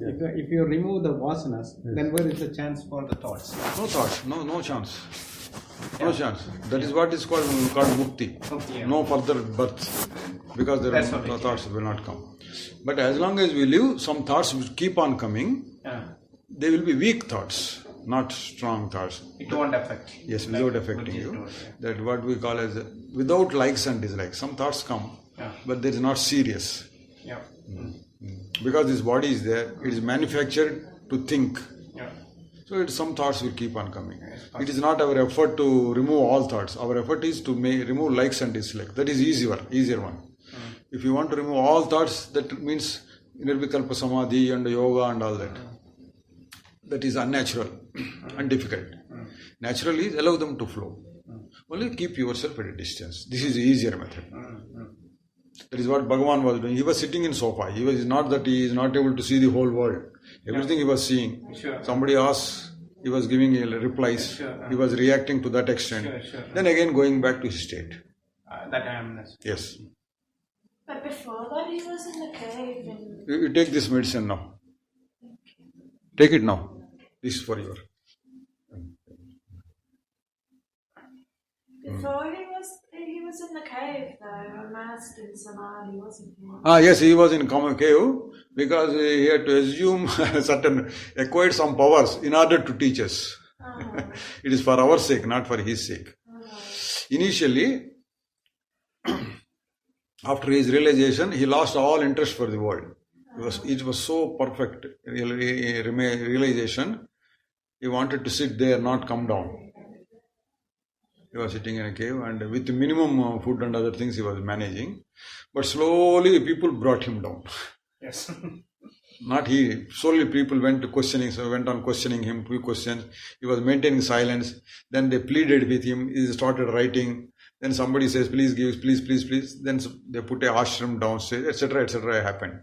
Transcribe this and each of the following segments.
If you remove the vasanas, then where is the chance for the thoughts? No thoughts, no chance. No chance. That is what is called mukti. No further birth. Because the thoughts will not come. But as long as we live, some thoughts will keep on coming. They will be weak thoughts, not strong thoughts. It won't affect. Yes, without affecting you. That what we call as without likes and dislikes. Some thoughts come, but they are not serious. Yeah. Because this body is there, it is manufactured to think. So some thoughts will keep on coming. It is not our effort to remove all thoughts. Our effort is to remove likes and dislikes. That is easier one. If you want to remove all thoughts, that means nirvikalpa samadhi and yoga and all that. That is unnatural and difficult. Natural is allow them to flow. Only keep yourself at a distance. This is the easier method. That is what Bhagavan was doing. He was sitting in sofa. He is not able to see the whole world. Everything he was seeing. Somebody asked, he was giving replies. He was reacting to that extent. Then again going back to his state. That I am. Yes. But before that, he was in the cave. You take this medicine now. Take it now. This is for your. Before he was in the cave, though, immersed in samadhi, wasn't he? Yes, he was in cave because he had to assume acquired some powers in order to teach us. It is for our sake, not for his sake. Initially, after his realization, he lost all interest for the world. It was so perfect realization. He wanted to sit there, not come down. He was sitting in a cave and with minimum food and other things he was managing. But slowly people brought him down. Yes. Not he. Slowly people went on questioning him, few questions. He was maintaining silence. Then they pleaded with him. He started writing. Then somebody says, please give, please. Then they put a ashram downstairs, etc. happened.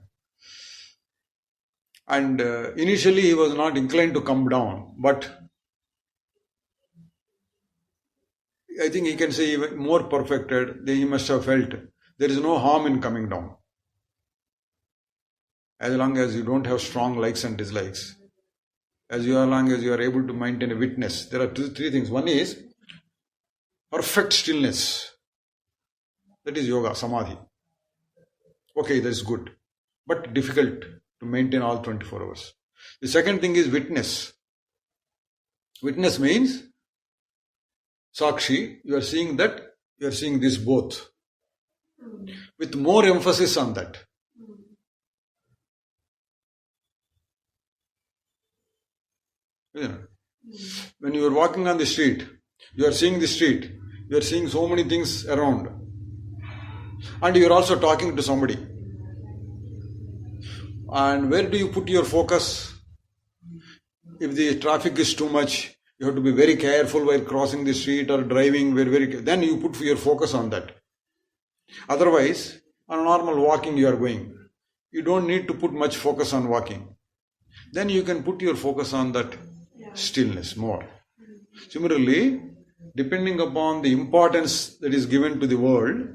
And initially he was not inclined to come down. But I think he can say even more perfected, he must have felt there is no harm in coming down. As long as you don't have strong likes and dislikes. As long as you are able to maintain a witness. There are three things. One is perfect stillness. That is yoga, samadhi. Okay, that is good. But difficult to maintain all 24 hours. The second thing is witness. Witness means Sakshi, you are seeing that, you are seeing this both. With more emphasis on that. When you are walking on the street, you are seeing the street, you are seeing so many things around. And you are also talking to somebody. And where do you put your focus? If the traffic is too much, you have to be very careful while crossing the street or driving. Then you put your focus on that. Otherwise, on normal walking you are going. You don't need to put much focus on walking. Then you can put your focus on that stillness more. Similarly, depending upon the importance that is given to the world,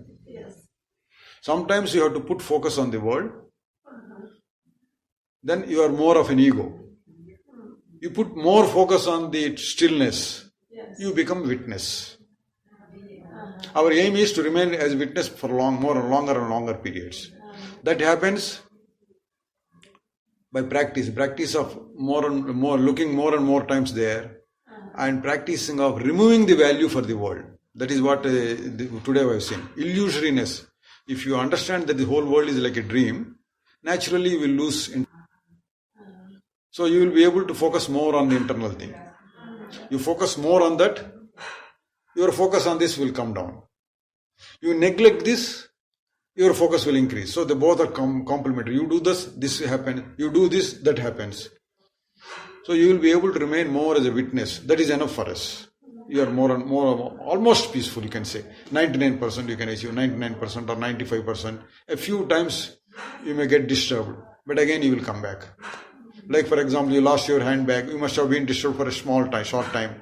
sometimes you have to put focus on the world. Then you are more of an ego. You put more focus on the stillness, you become witness. Our aim is to remain as witness for longer and longer periods. That happens by practice of more and more, looking more and more times there, and practicing of removing the value for the world. That is what today I have seen. Illusoriness. If you understand that the whole world is like a dream, naturally you will lose interest. So you will be able to focus more on the internal thing. You focus more on that, your focus on this will come down. You neglect this, your focus will increase. So they both are complementary. You do this happens. You do this, that happens. So you will be able to remain more as a witness. That is enough for us. You are more and more, almost peaceful, you can say. 99% you can achieve, 99% or 95%. A few times you may get disturbed, but again you will come back. Like for example, you lost your handbag, you must have been disturbed for a short time.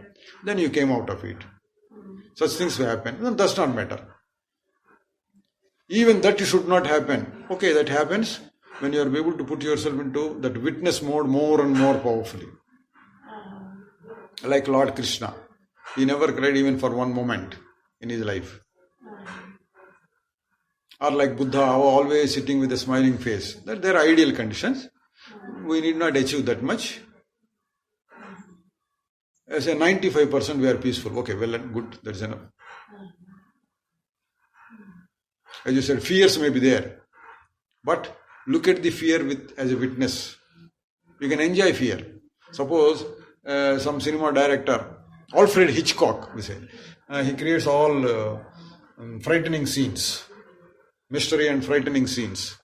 Then you came out of it. Such things will happen. It does not matter. Even that should not happen. Okay, that happens. when you are able to put yourself into that witness mode more and more powerfully. Like Lord Krishna. He never cried even for one moment in his life. Or like Buddha, always sitting with a smiling face. That they are ideal conditions. We need not achieve that much. As a 95% we are peaceful. Okay, well and good, that's enough. As you said, fears may be there. But look at the fear as a witness. You can enjoy fear. Suppose some cinema director, Alfred Hitchcock, we say, he creates all frightening scenes, mystery and frightening scenes.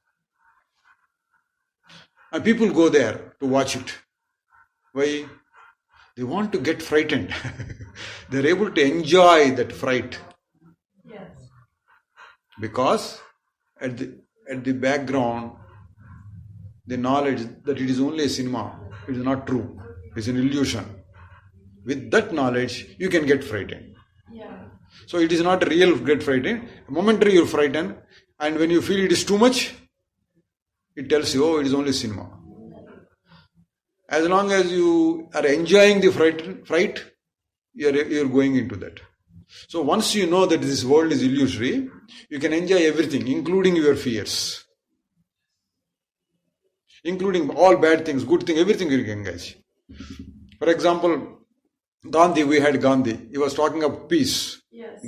And people go there to watch it. Why? They want to get frightened. They're able to enjoy that fright. Yes. Because at the background, the knowledge that it is only a cinema, it is not true. It's an illusion. With that knowledge, you can get frightened. Yeah. So it is not a real get frightened. Momentary you're frightened, and when you feel it is too much, it tells you, oh, it is only cinema. As long as you are enjoying the fright, you're going into that. So once you know that this world is illusory, you can enjoy everything, including your fears. Including all bad things, good things, everything you can engage. For example, we had Gandhi. He was talking of peace. Yes.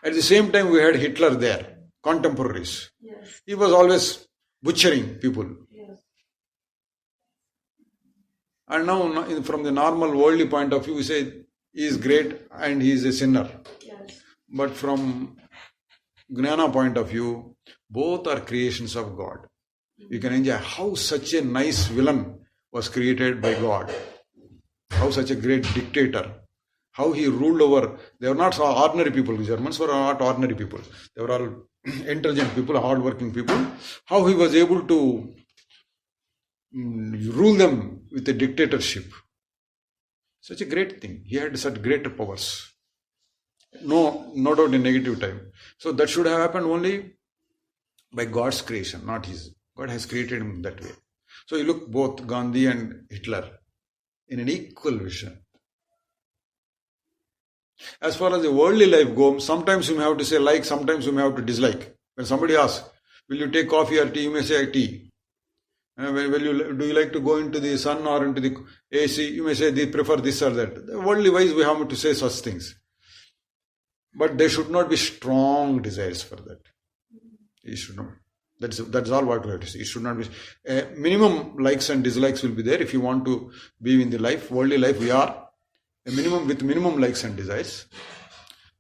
At the same time, we had Hitler there, contemporaries. Yes. He was always butchering people. Yes. And now, from the normal worldly point of view, we say he is great and he is a sinner. Yes. But from Gnana point of view, both are creations of God. You can enjoy how such a nice villain was created by God. How such a great dictator. How he ruled over. They were not ordinary people. The Germans were not ordinary people. They were all intelligent people, hard-working people. How he was able to rule them with a dictatorship. Such a great thing. He had such great powers. No doubt in negative time. So that should have happened only by God's creation, not his. God has created him that way. So you look both Gandhi and Hitler in an equal vision. As far as the worldly life goes, sometimes you may have to say like, sometimes you may have to dislike. When somebody asks, will you take coffee or tea? You may say tea. Do you like to go into the sun or into the AC? You may say they prefer this or that. Worldly wise, we have to say such things. But there should not be strong desires for that. You should not. That's all what we have to say. It should not be. Minimum likes and dislikes will be there if you want to be in the life. Worldly life, we are. With minimum likes and desires.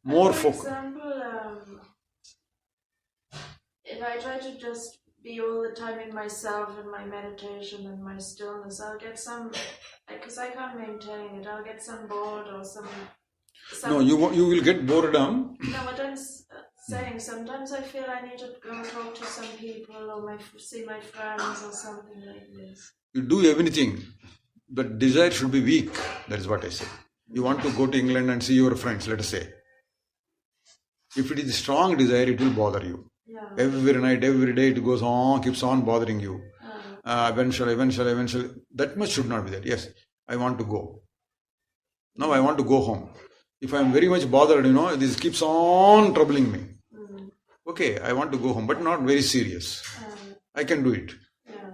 More focus. For example, if I try to just be all the time in myself and my meditation and my stillness, I'll get some, because I can't maintain it, I'll get some bored or some. No, you will get boredom. No, what I'm saying, sometimes I feel I need to go talk to some people or see my friends or something like this. You do everything, but desire should be weak. That is what I say. You want to go to England and see your friends, let us say. If it is a strong desire, it will bother you. Yeah. Every night, every day, it goes on, keeps on bothering you. Eventually. That much should not be there. Yes, I want to go. Now I want to go home. If I am very much bothered, this keeps on troubling me. Okay, I want to go home, but not very serious. I can do it. Yeah.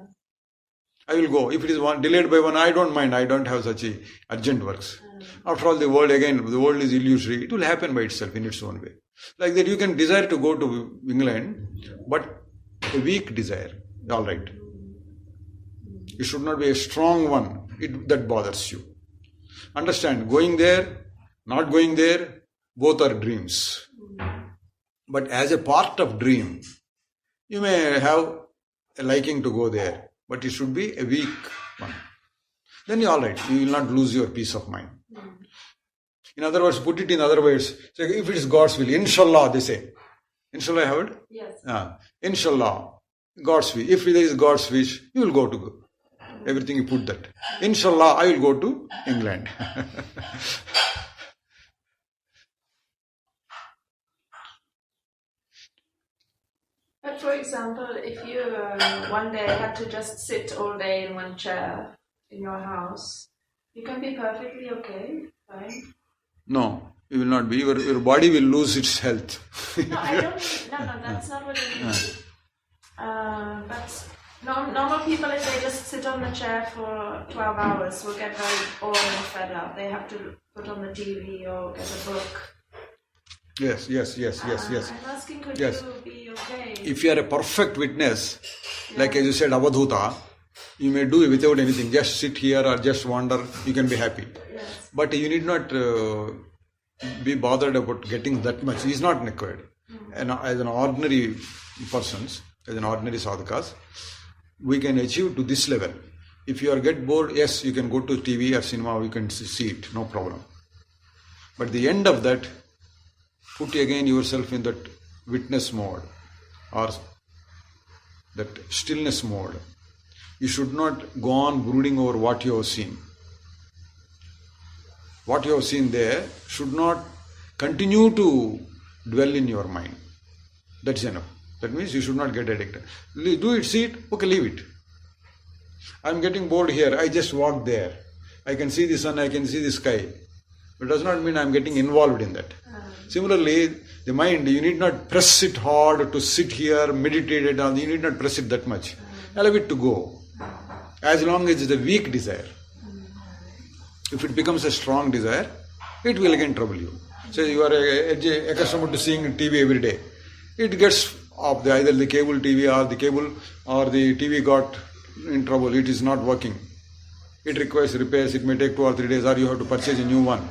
I will go. If it is delayed by one, I don't mind. I don't have such urgent works. After all, the world is illusory. It will happen by itself in its own way. Like that, you can desire to go to England, but a weak desire. All right. It should not be a strong one. That bothers you. Understand, going there, not going there, both are dreams. But as a part of dream, you may have a liking to go there, but it should be a weak one. Then you're all right. You will not lose your peace of mind. In other words, put it in other words. So if it is God's will, Inshallah, they say. Inshallah, I heard? Yes. Inshallah, God's wish. If there is God's wish, you will go to everything. You put that. Inshallah, I will go to England. But for example, example, if you one day had to just sit all day in one chair in your house, you can be perfectly okay, fine. No, you will not be. Your body will lose its health. No, I don't. No, that's not what I mean. But normal people, if they just sit on the chair for 12 hours, will get very bored and fed up. They have to put on the TV or get a book. Yes. I'm asking, could Yes. you be okay? If you are a perfect witness, like as you said, Avadhuta, you may do it without anything. Just sit here or just wander. You can be happy. Yes. But you need not be bothered about getting that much. It's not required. And as an ordinary persons, as an ordinary sadhakas, we can achieve to this level. If you are get bored, yes, you can go to TV or cinema, you can see it, no problem. But the end of that, put again yourself in that witness mode or that stillness mode. You should not go on brooding over what you have seen. What you have seen there should not continue to dwell in your mind. That's enough. That means you should not get addicted. Do it, see it, okay, leave it. I'm getting bored here, I just walk there. I can see the sun, I can see the sky. It does not mean I'm getting involved in that. Similarly, the mind, you need not press it hard to sit here, meditate it on. You need not press it that much. Allow it to go. As long as it's a weak desire. If it becomes a strong desire, it will again trouble you. Say you are accustomed to seeing TV every day. It gets off, either the cable TV or the TV got in trouble. It is not working. It requires repairs. It may take 2 or 3 days, or you have to purchase a new one.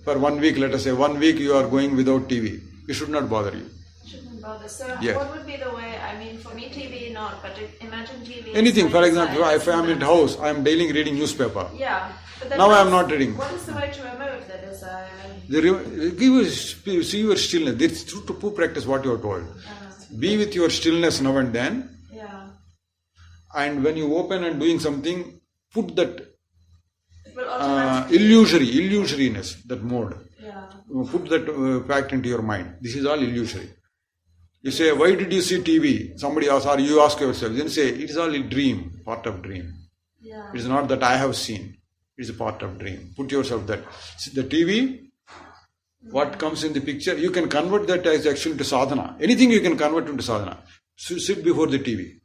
For 1 week, let us say, 1 week you are going without TV. It should not bother you. Shouldn't bother. So Yeah. what would be the way? I mean, for me, TV not, but imagine TV. is Anything, for like example, science. if I am at house, I am daily reading newspaper. Yeah. But then Now I am what's- not reading. What is the way to remove the desire? See your stillness. This is to practice what you are told. Be with your stillness now and then. Yeah. And when you open and doing something, put that It will automatically. illusoriness, that mode. Yeah. Put that fact into your mind. This is all illusory. You say, why did you see TV? Somebody asks, or you ask yourself. Then say, it is all a dream, part of dream. Yeah. It is not that I have seen. It is a part of dream. Put yourself that. The TV, what comes in the picture, you can convert that as actually to sadhana. Anything you can convert into sadhana. So sit before the TV.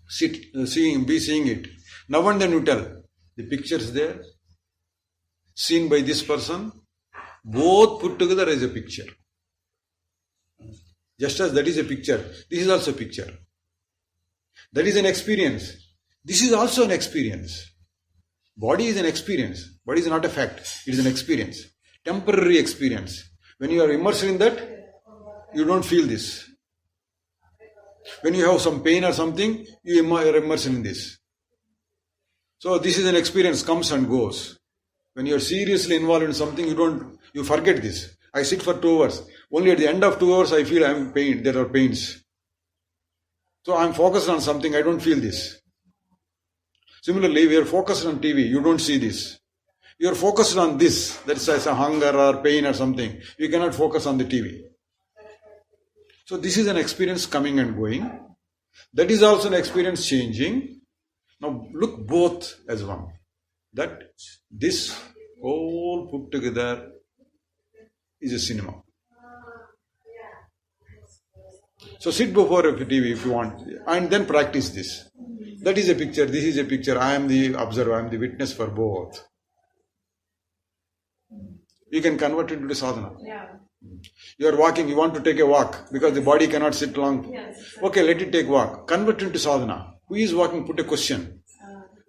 Sit, be seeing it. Now and then you tell, the picture is there, seen by this person, both put together as a picture. Just as that is a picture, this is also a picture. That is an experience. This is also an experience. Body is an experience. Body is not a fact. It is an experience. Temporary experience. When you are immersed in that, you don't feel this. When you have some pain or something, you are immersed in this. So this is an experience, comes and goes. When you are seriously involved in something, you forget this. I sit for 2 hours. Only at the end of 2 hours, I feel I am pain. There are pains. So I am focused on something. I don't feel this. Similarly, we are focused on TV. You don't see this. You are focused on this. That is a hunger or pain or something. You cannot focus on the TV. So this is an experience coming and going. That is also an experience changing. Now look both as one. That this all put together is a cinema. So sit before a TV if you want, and then practice this. That is a picture, this is a picture. I am the observer, I am the witness for both. You can convert it into sadhana. Yeah. You are walking, you want to take a walk because the body cannot sit long. Yes. Okay, let it take walk. Convert into sadhana. Who is walking? Put a question.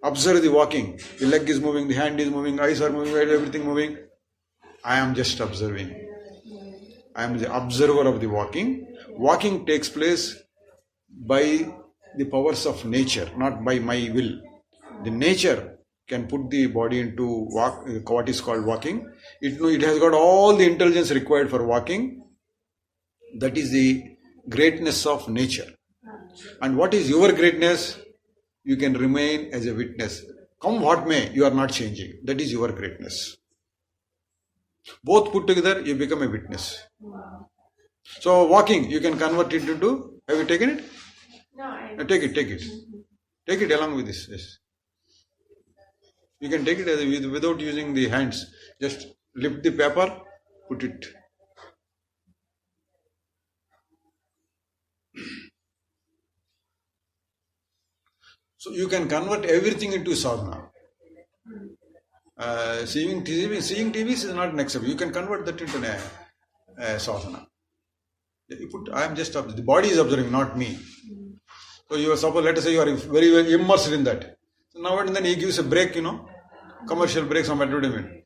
Observe the walking. The leg is moving, the hand is moving, eyes are moving, everything moving. I am just observing. I am the observer of the walking. Walking takes place by the powers of nature, not by my will. The nature can put the body into what is called walking. It has got all the intelligence required for walking. That is the greatness of nature. And what is your greatness? You can remain as a witness. Come what may, you are not changing. That is your greatness. Both put together, you become a witness. So walking, you can convert it into, have you taken it? No, I. Take it. Take it along with this. Yes. You can take it without using the hands. Just lift the paper, put it. So you can convert everything into sadhana. Seeing TV is not an exception. You can convert that into a sadhana. I am just the body is observing, not me. So you are suppose, let us say you are very, very immersed in that. So now and then he gives a break, commercial break, some advertisement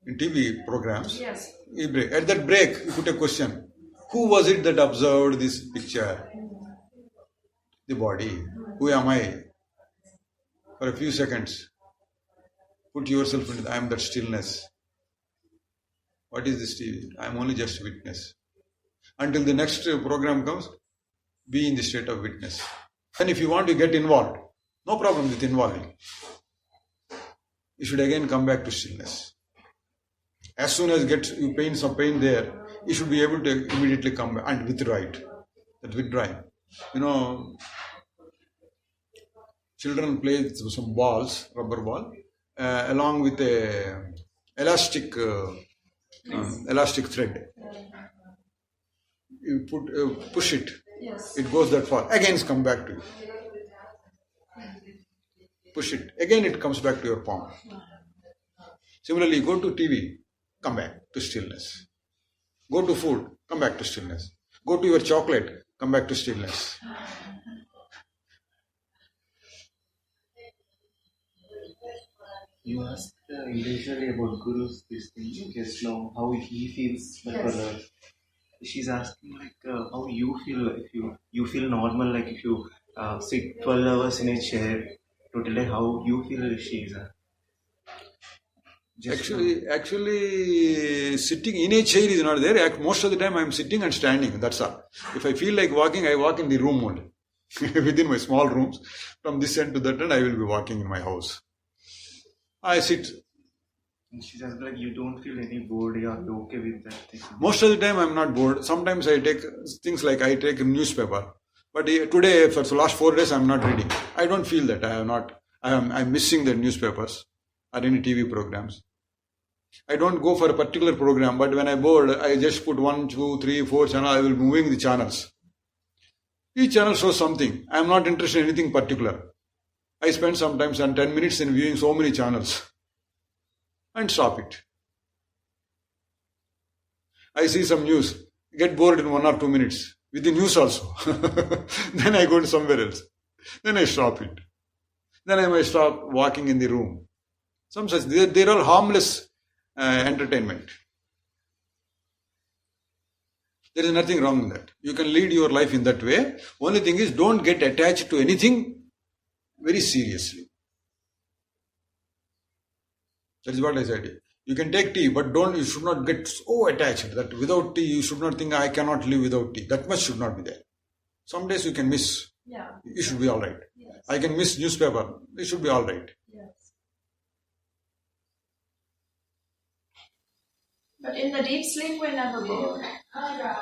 in TV programs. Yes. He break. At that break, you put a question: who was it that observed this picture? The body. Who am I? For a few seconds, put yourself into. I am that stillness. What is this TV? I am only just witness. Until the next program comes, be in the state of witness. And if you want to get involved, no problem with involving. You should again come back to stillness. As soon as you feel some pain there, you should be able to immediately come back and withdraw it. That withdrawing. Children play with some balls, rubber ball, along with a elastic thread. You push it. Yes. It goes that far. Again, come back to you. Push it. Again, it comes back to your palm. Similarly, go to TV, come back to stillness. Go to food, come back to stillness. Go to your chocolate, come back to stillness. You asked initially about Guru's this thing, just now, how he feels like Yes. She's asking how you feel, if you feel normal, like if you sit 12 hours in a chair totally, how you feel she's Actually, sitting in a chair is not there. Most of the time I am sitting and standing. That's all. If I feel like walking, I walk in the room only. Within my small rooms. From this end to that end, I will be walking in my house. I sit. And she says you don't feel any bored, you are okay with that thing. Most of the time I am not bored. Sometimes I take things like I take a newspaper. But today, for the last 4 days, I am not reading. I don't feel that. I'm missing the newspapers or any TV programs. I don't go for a particular program, but when I'm bored, I just put 1, 2, 3, 4 channels. I will be moving the channels. Each channel shows something. I am not interested in anything particular. I spend sometimes 10 minutes in viewing so many channels and stop it. I see some news, get bored in 1 or 2 minutes with the news also. Then I go to somewhere else. Then I stop it. Then I might stop walking in the room. Some such, they're all harmless entertainment. There is nothing wrong in that. You can lead your life in that way. Only thing is, don't get attached to anything very seriously. That is what I said. You can take tea, but you should not get so attached that without tea, you should not think, I cannot live without tea. That much should not be there. Some days you can miss. Yeah. You should be all right. Yes. I can miss newspaper. You should be all right. Yes. But in the deep sleep, we're never bored.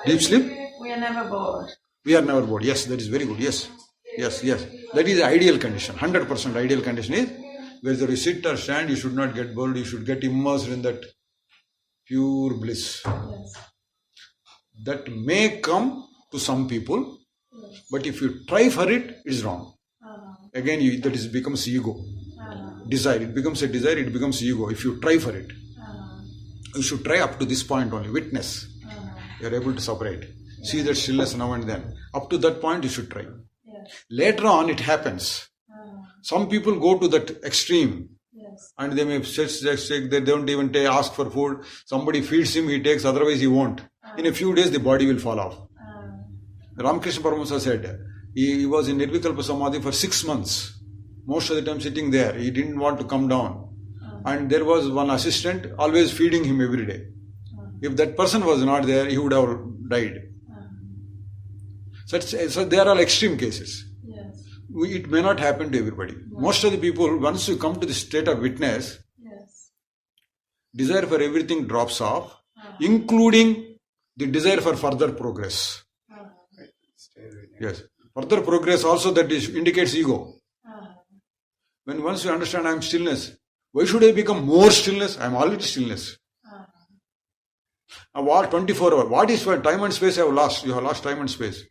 Deep sleep? We are never bored. We are never bored. Yes, that is very good. Yes. That is the ideal condition. 100% ideal condition is whether you sit or stand, you should not get bored. You should get immersed in that pure bliss. Yes. That may come to some people, but if you try for it, it is wrong. Again, that becomes ego. Desire. It becomes a desire, it becomes ego. If you try for it, you should try up to this point only. Witness. You are able to separate. See that stillness now and then. Up to that point, you should try. Later on, it happens. Some people go to that extreme. And they may they don't even ask for food. Somebody feeds him, he takes, otherwise he won't. In a few days, the body will fall off. Ramakrishna Paramahansa said, he was in Nirvikalpa Samadhi for 6 months. Most of the time sitting there. He didn't want to come down. And there was one assistant always feeding him every day. If that person was not there, he would have died. So there are extreme cases. It may not happen to everybody. Most of the people, once you come to the state of witness, desire for everything drops off, including the desire for further progress. Yes. Further progress also that indicates ego. When once you understand I am stillness, why should I become more stillness? I am already stillness. What 24 hours? What is time and space I have lost? You have lost time and space.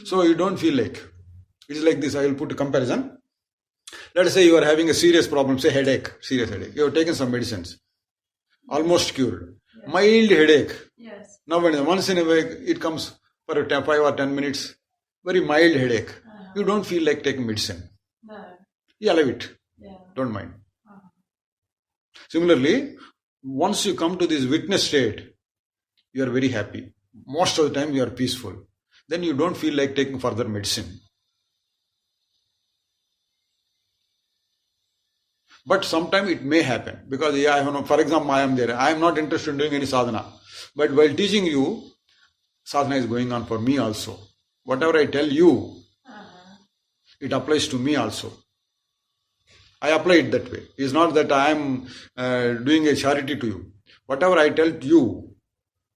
So you don't feel like. It is like this. I will put a comparison. Let us say you are having a serious problem, say headache, serious headache. You have taken some medicines, almost cured. Yes. Mild headache. Yes. Now once in a week it comes for 5 or 10 minutes, very mild headache. You don't feel like taking medicine. No. You allow it. Yeah. Don't mind. Similarly, once you come to this witness state, you are very happy. Most of the time you are peaceful. Then you don't feel like taking further medicine. But sometimes it may happen. Because, for example, I am there. I am not interested in doing any sadhana. But while teaching you, sadhana is going on for me also. Whatever I tell you, it applies to me also. I apply it that way. It's not that I am doing a charity to you. Whatever I tell you,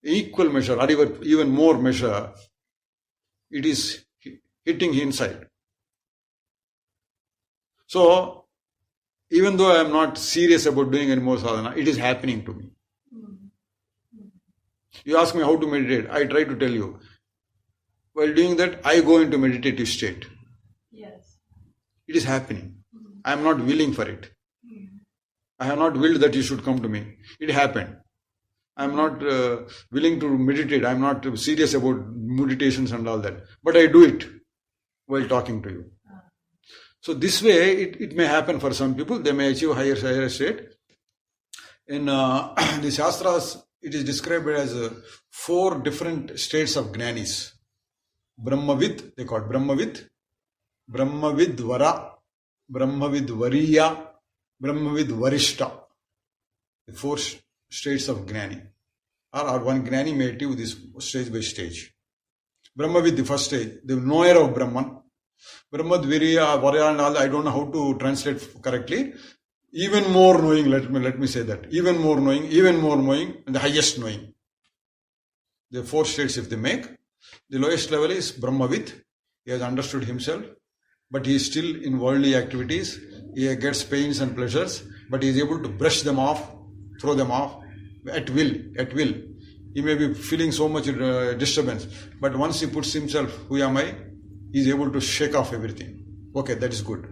equal measure or even more measure, it is hitting inside. So, even though I am not serious about doing any more sadhana, it is happening to me. You ask me how to meditate, I try to tell you. While doing that, I go into meditative state. Yes. It is happening. I am not willing for it. I have not willed that you should come to me. It happened. I am not willing to meditate. I am not serious about meditations and all that. But I do it while talking to you. So this way, it may happen for some people. They may achieve higher state. In the Shastras, it is described as 4 different states of jnanis. Brahmavid, they call it Brahmavid, Brahmavid Vara, Brahmavid Variya, Brahmavid Varishta. The 4 states of Gnani. Or one Gnani may achieve this stage by stage. Brahmavid, the first stage, the knower of Brahman. Brahmad Virya, Varya and all, I don't know how to translate correctly. Even more knowing, let me say that. Even more knowing, and the highest knowing. The 4 states if they make. The lowest level is Brahmavid. He has understood himself, but he is still in worldly activities. He gets pains and pleasures, but he is able to brush them off, throw them off at will. He may be feeling so much disturbance, but once he puts himself, who am I? He is able to shake off everything. Okay, that is good.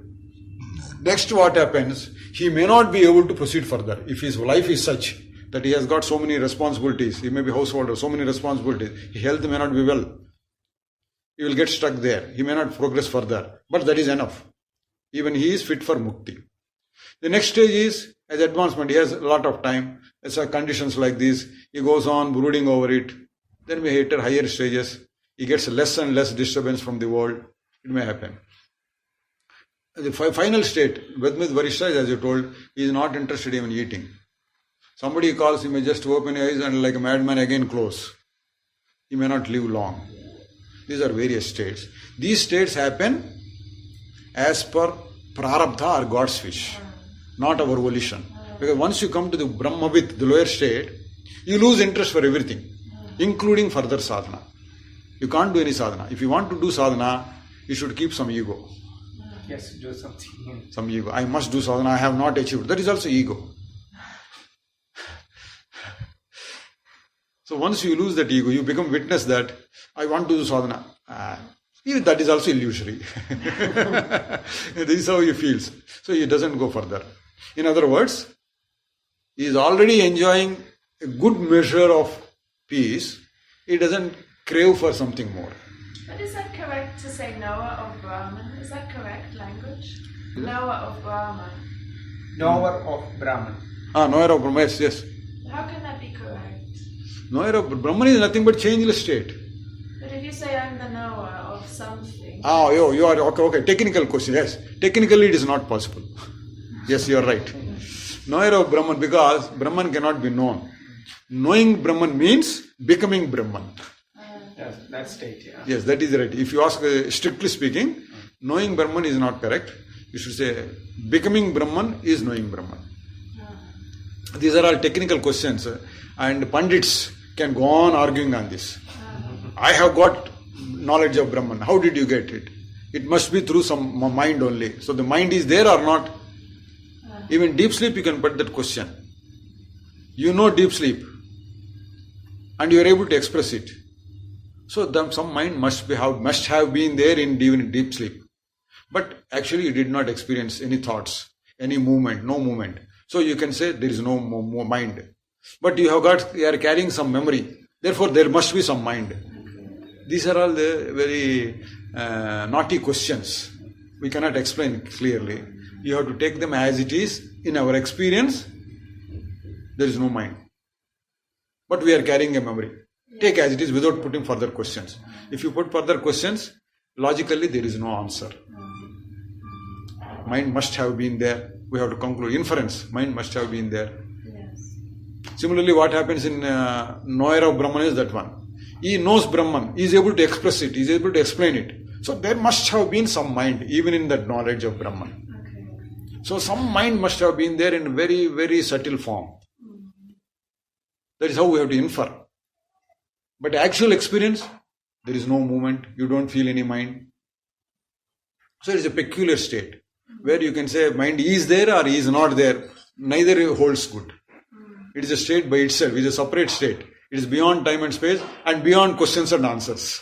Next, what happens? He may not be able to proceed further if his life is such that he has got so many responsibilities. He may be householder, so many responsibilities. His health may not be well. He will get stuck there. He may not progress further. But that is enough. Even he is fit for mukti. The next stage is, as advancement, he has a lot of time. As conditions like this, he goes on brooding over it. Then we enter higher stages. He gets less and less disturbance from the world. It may happen. The final state, Vedmit Varishta, as you told, he is not interested in eating. Somebody calls, he may just open his eyes and like a madman again close. He may not live long. These are various states. These states happen as per prarabdha or God's wish, not our volition. Because once you come to the Brahmavid, the lower state, you lose interest for everything, including further sadhana. You can't do any sadhana. If you want to do sadhana, you should keep some ego. Yes, do something. Some ego. I must do sadhana, I have not achieved. That is also ego. So once you lose that ego, you become witness that I want to do sadhana. Even that is also illusory. This is how he feels. So he doesn't go further. In other words, he is already enjoying a good measure of peace. He doesn't crave for something more. But is that correct to say knower of Brahman? Is that correct language? Knower of Brahman. Knower of Brahman. Knower of Brahman, yes. How can that be correct? Knower of Brahman is nothing but changeless state. But if you say I'm the knower of something. You are okay. Technical question, yes. Technically it is not possible. Yes, you are right. Knower of Brahman, because Brahman cannot be known. Knowing Brahman means becoming Brahman. Yes, that state, yeah. Yes, that is right. If you ask strictly speaking, knowing Brahman is not correct. You should say becoming Brahman is knowing Brahman. These are all technical questions and Pandits can go on arguing on this. I have got knowledge of Brahman? How did you get it? It must be through some mind only. So the mind is there or not? Even deep sleep you can put that question. You know deep sleep and you are able to express it. So some mind must have been there in deep sleep. But actually you did not experience any thoughts, any movement, no movement. So you can say there is no more mind. But you are carrying some memory. Therefore there must be some mind. These are all the very naughty questions. We cannot explain clearly. You have to take them as it is. In our experience, there is no mind. But we are carrying a memory. Take as it is without putting further questions. If you put further questions, logically there is no answer. Mind must have been there. We have to conclude. Inference. Mind must have been there. Yes. Similarly, what happens in knower of Brahman is that one. He knows Brahman. He is able to express it. He is able to explain it. So there must have been some mind even in that knowledge of Brahman. So some mind must have been there in very, very subtle form. That is how we have to infer. But actual experience, there is no movement. You don't feel any mind. So it is a peculiar state where you can say mind is there or is not there. Neither holds good. It is a state by itself. It is a separate state. It is beyond time and space and beyond questions and answers.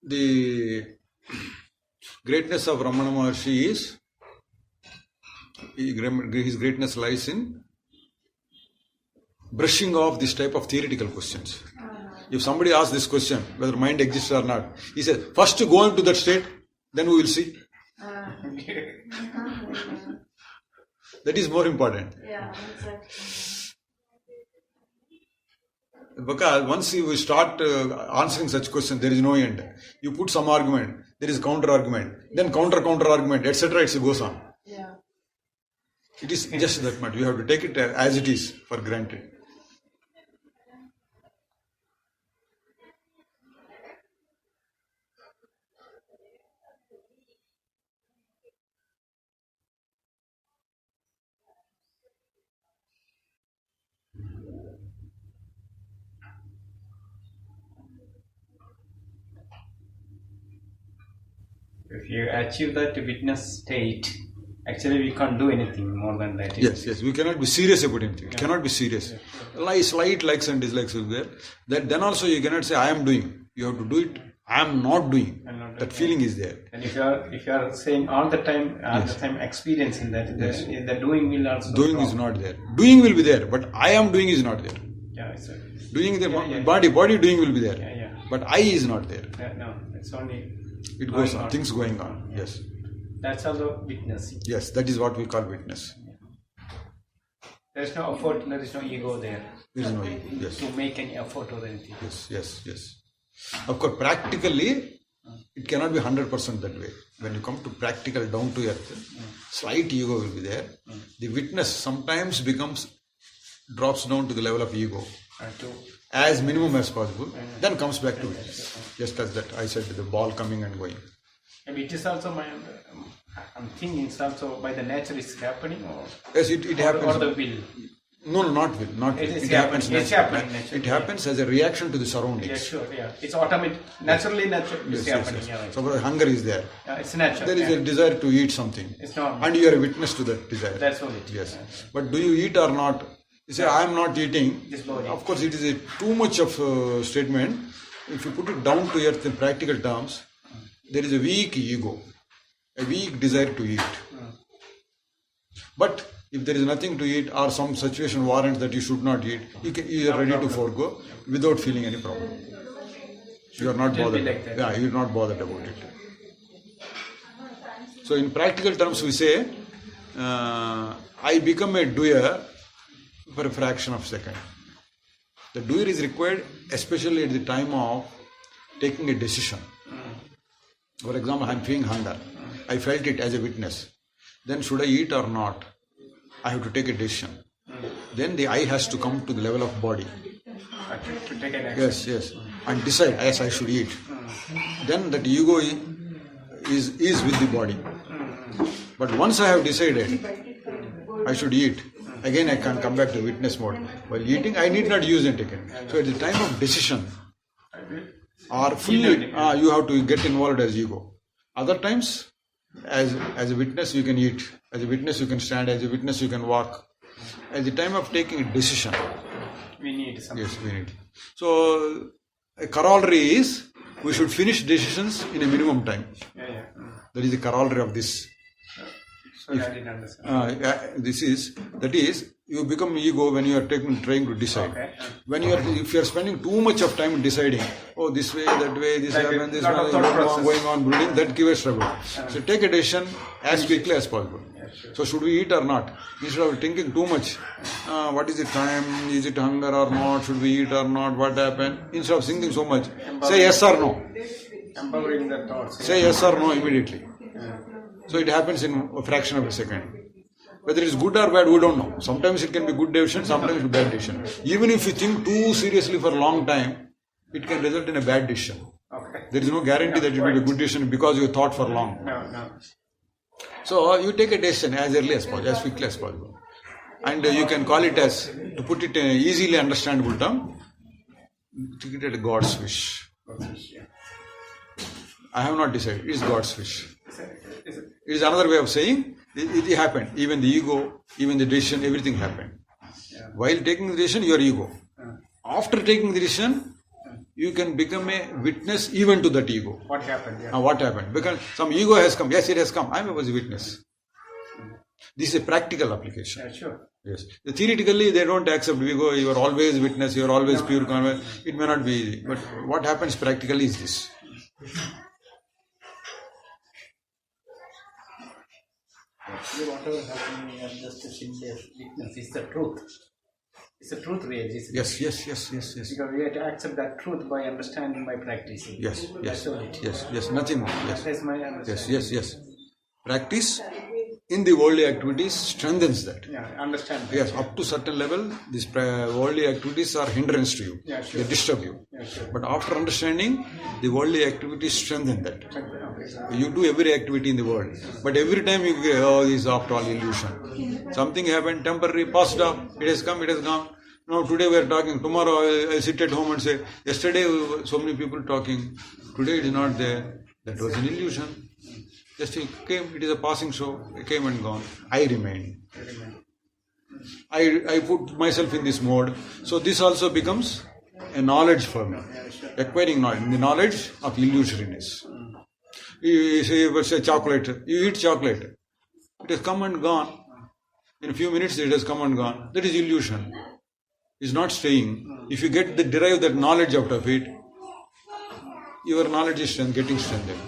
The greatness of Ramana Maharshi is, his greatness lies in brushing off this type of theoretical questions. If somebody asks this question, whether mind exists or not, he says, first go into that state, then we will see. That is more important. Yeah, exactly. Because once you start answering such questions, there is no end. You put some argument, there is counter argument, then counter argument, etc. It goes on. Yeah. It is just that much. You have to take it as it is for granted. If you achieve that witness state, actually we can't do anything more than that. Yes, we cannot be serious about anything. It cannot be serious. Slight likes and dislikes will be there. Then also you cannot say I am doing. You have to do it. I am not doing. That feeling is there. And if you are saying all the time, experiencing that, the doing will also. Doing is not there. Doing will be there, but I am doing is not there. Yeah, it's doing the body doing will be there. Yeah. But I is not there. No, it's only. It goes on. Things going on. Yes. That's also witnessing. Yes, that is what we call witness. There is no effort, there is no ego there. There is no ego. Yes. To make any effort or anything. Yes. Of course, practically, it cannot be 100% that way. When you come to practical, down to earth, slight ego will be there. The witness sometimes drops down to the level of ego. As minimum as possible, then comes back to witness. Just as that I said, the ball coming and going. And it is also I'm thinking it's also by the nature it's happening or yes, it happens. Or the will. No, not will. Not will. It happens naturally. It happens as a reaction to the surroundings. Yeah, sure. Yeah, it's automatic. Naturally, it's happening. Yes. Yeah, right. So hunger is there. Yeah, it's natural. There is a desire to eat something. It's not. And you are a witness to that desire. That's all it is. Yes. But do you eat or not? You say, I am not eating. Of course, it is too much of a statement. If you put it down to earth in practical terms, there is a weak ego, a weak desire to eat. But if there is nothing to eat or some situation warrants that you should not eat, you are ready to forego without feeling any problem. You are not bothered. You are not bothered about it. So in practical terms, we say, I become a doer for a fraction of a second. The doer is required especially at the time of taking a decision. For example, I am feeling hunger. I felt it as a witness. Then should I eat or not? I have to take a decision. Then the I has to come to the level of body. To take an action. Yes, yes. And decide, yes, I should eat. Then that ego is with the body. But once I have decided I should eat, again I can come back to witness mode. While eating, I need not use it again. So at the time of decision, or fully, you have to get involved as ego. Other times, as a witness, you can eat. As a witness, you can stand. As a witness, you can walk. At the time of taking a decision, We need something. yes, we need. So, a corollary is we should finish decisions in a minimum time. Yeah. That is the corollary of this. So I didn't understand. That is, you become ego when you are trying to decide. Okay. If you are spending too much of time deciding, oh, this way, that way, this Like happens, this lot of way, thought process. going on, building, that gives trouble. So take a decision as quickly as possible. So should we eat or not? Instead of thinking too much, what is the time, is it hunger or not, should we eat or not, what happened? Instead of thinking so much, say yes or no. Empowering the thoughts. Say yes or no immediately. So it happens in a fraction of a second. Whether it's good or bad, we don't know. Sometimes it can be good decision, sometimes it's bad decision. Even if you think too seriously for a long time, it can result in a bad decision. Okay. There is no guarantee that it will be a good decision because you thought for long. No. So you take a decision as early as possible, as quickly as possible. And you can call it as, to put it in an easily understandable term, take it as God's wish. I have not decided, it is God's wish. It is another way of saying, it happened. Even the ego, even the decision, everything happened. While taking the decision, your ego. After taking the decision, you can become a witness even to that ego. What happened? Yeah. What happened? Because some ego has come. Yes, it has come. I was a witness. This is a practical application. Yeah, sure. Yes. Theoretically, they don't accept ego. You are always witness. You are always pure convert. It may not be easy. But what happens practically is this. Actually, whatever happening, we are just a simple witness. It's the truth. It's the truth, really. Yes. Because we have to accept that truth by understanding, by practicing. Yes. That's all it. Yes. Nothing more. Yes. That's my understanding. Yes. Practice in the worldly activities strengthens that. Yeah, understand. Yes, up to certain level, these worldly activities are hindrance to you. Yeah, sure. They disturb you. Yeah, sure. But after understanding, the worldly activities strengthen that. Okay. You do every activity in the world, but every time you get, oh, this is after all illusion. Something happened, temporary, passed off, it has come, it has gone. Now today we are talking, tomorrow I sit at home and say, yesterday so many people talking, today it is not there. That was an illusion. Just it came, it is a passing show, it came and gone. I remain. I put myself in this mode. So this also becomes a knowledge for me. Acquiring knowledge, the knowledge of illusoriness. You say chocolate, you eat chocolate. It has come and gone. In a few minutes it has come and gone. That is illusion. It's not staying. If you derive that knowledge out of it, your knowledge is getting strengthened.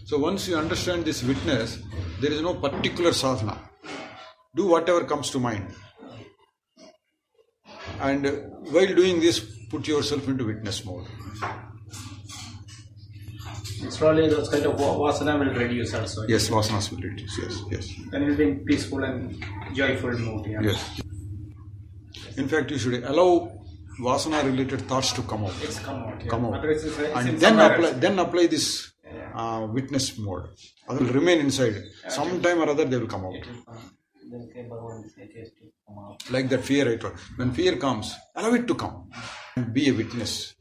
So once you understand this witness, there is no particular sadhana. Do whatever comes to mind. And while doing this, put yourself into witness mode. Slowly those kind of vasana will reduce also. Yes, vasanas will reduce. Yes. Then it will be in peaceful and joyful mood. Yeah. Yes. In fact, you should allow vasana-related thoughts to come out. It's come out. Yeah. Come out. Otherwise it's And in then somewhere apply this witness mode. They will remain inside. Sometime or other they will come out. Like that fear I told. When fear comes, allow it to come. And be a witness.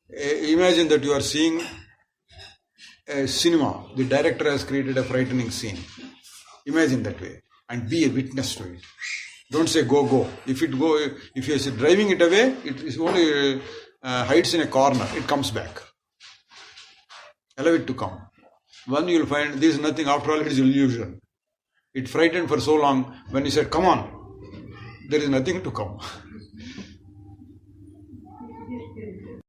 Imagine that you are seeing a cinema. The director has created a frightening scene. Imagine that way. And be a witness to it. Don't say go. If you are driving it away, it is only hides in a corner. It comes back. Allow it to come. One you will find there is nothing, after all it is illusion. It frightened for so long, when he said, come on, there is nothing to come.